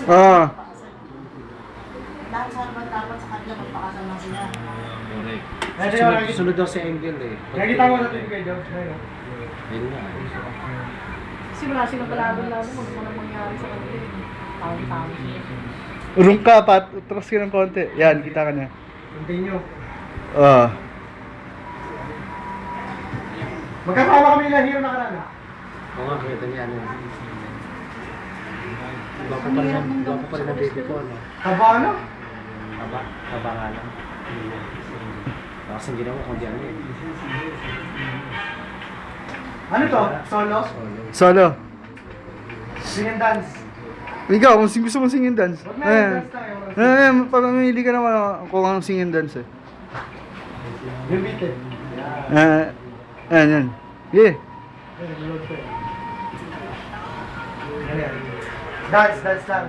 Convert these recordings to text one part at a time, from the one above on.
Ah. Lahat sa dapat sa kanila magpakasal lang sila. Correct. Sunod daw si Angel eh. Nakikita mo sa TV kay George na yun. Ayun na. Kasi wala silang kalaban-laban kung ano mangyari sa kanila. Taon-taon sila. Urong ka, atras ka ng konti. Yan, kita ka na. Continue. Ah. Magkasama kami ng hero nakaraan. Oo nga, kita niya ano. Gwapo pa rin ang baby ko, ano? Taba ano? Haba nga lang. Kasi hindi naman kung di ano eh. Ano to? Solo? Solo. Sing and dance. Ikaw, kung gusto mo sing and dance. Huwag na yung dance tayo. Pamimili ka naman kung anong sing and dance eh. Yung beat eh. Yan. Yeah. Dance lang.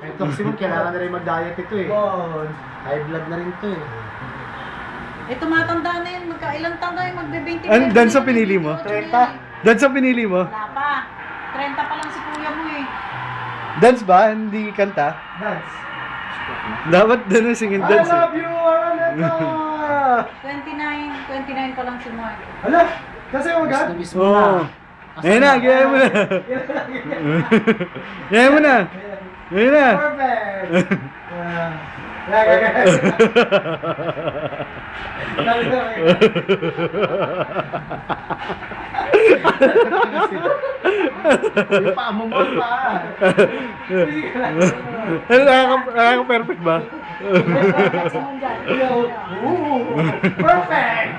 Ito kasi mo, kailangan na rin mag-diet ito eh. High blood na rin ito eh. Eh, tumatanda na yun. Magkailang taon na yun. Magbe-20. Ano, dance ang pinili mo? 30? Dance ang pinili mo? Wala pa. 30 pa lang si kuya mo eh. Dance ba? Hindi kanta? Dance. Dapat doon ang sing and I dance eh. love you, Araneta! 29 pa lang si Mark. Hala, kasi yung Miss agad? na miss mo Oo. na. Ngayon na, gaya mo na. Gaya mo na. Ngayon na. Perfect! Yung paa mo pa. Ano, nakaka-perfect ba? Perfect!